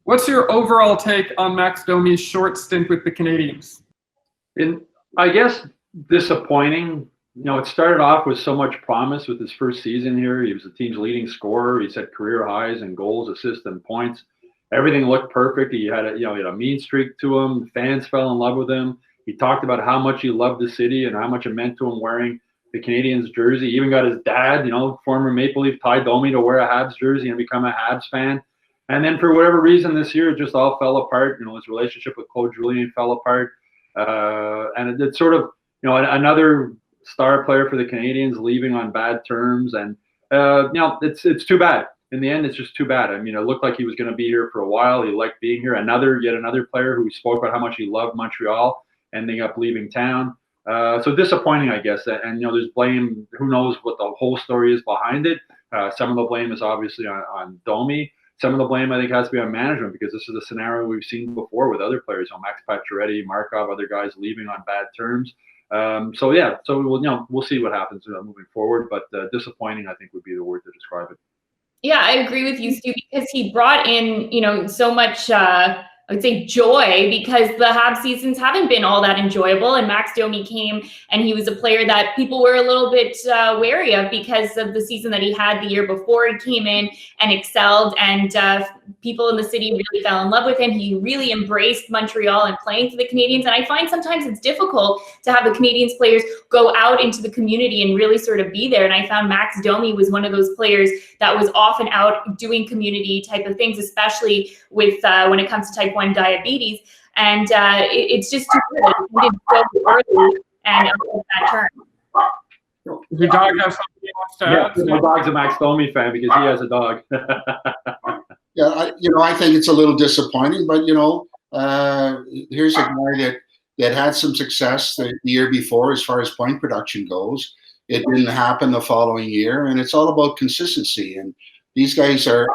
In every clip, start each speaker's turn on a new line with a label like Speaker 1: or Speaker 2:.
Speaker 1: What's your overall take on Max Domi's short stint with the Canadiens?
Speaker 2: I guess disappointing. It started off with so much promise with his first season here. He was the team's leading scorer. He set career highs in goals, assists, and points. Everything looked perfect. He had a mean streak to him. Fans fell in love with him. He talked about how much he loved the city and how much it meant to him wearing the Canadiens jersey. He even got his dad, former Maple Leaf Ty Domi, to wear a Habs jersey and become a Habs fan. And then for whatever reason this year, it just all fell apart. His relationship with Claude Julien fell apart. And it's sort of, another star player for the Canadiens leaving on bad terms. And, it's too bad. In the end, it's just too bad. I mean, it looked like he was going to be here for a while. He liked being here. Yet another player who spoke about how much he loved Montreal, ending up leaving town. So disappointing, I guess. And, there's blame. Who knows what the whole story is behind it. Some of the blame is obviously on Domi. Some of the blame, I think, has to be on management, because this is a scenario we've seen before with other players. Max Pacioretty, Markov, other guys leaving on bad terms. So we'll see what happens moving forward. But disappointing, I think, would be the word to describe it.
Speaker 3: Yeah, I agree with you, Stu, because he brought in, so much, I would say, joy, because the Habs seasons haven't been all that enjoyable. And Max Domi came, and he was a player that people were a little bit wary of because of the season that he had the year before. He came in and excelled, and people in the city really fell in love with him. He really embraced Montreal and playing for the Canadiens. And I find sometimes it's difficult to have the Canadiens players go out into the community and really sort of be there. And I found Max Domi was one of those players that was often out doing community type of things, especially with when it comes to type 1 diabetes. And it's just too good. He did so early and that turn.
Speaker 1: Does your dog have something he wants to add?
Speaker 2: My dog's a Max Domi fan because he has a dog.
Speaker 4: Yeah, I think it's a little disappointing, but here's a guy that had some success the year before as far as point production goes. It didn't happen the following year, and it's all about consistency. And these guys are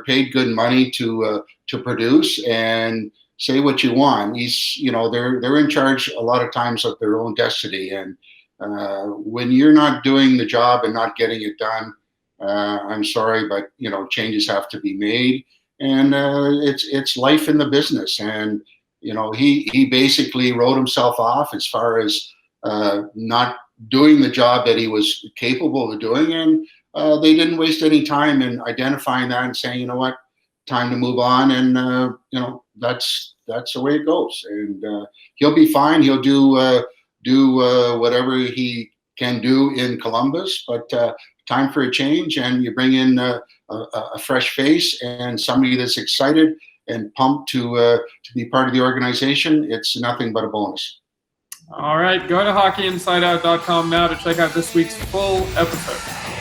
Speaker 4: paid good money to produce, and say what you want. They're in charge a lot of times of their own destiny, and when you're not doing the job and not getting it done, I'm sorry, but changes have to be made, and it's life in the business. And he basically wrote himself off as far as not doing the job that he was capable of doing, and they didn't waste any time in identifying that and saying, what, time to move on, and that's the way it goes. And he'll be fine. He'll do whatever he can do in Columbus, but time for a change, and you bring in a fresh face and somebody that's excited and pumped to be part of the organization. It's nothing but a bonus.
Speaker 1: All right, go to hockeyinsideout.com now to check out this week's full episode.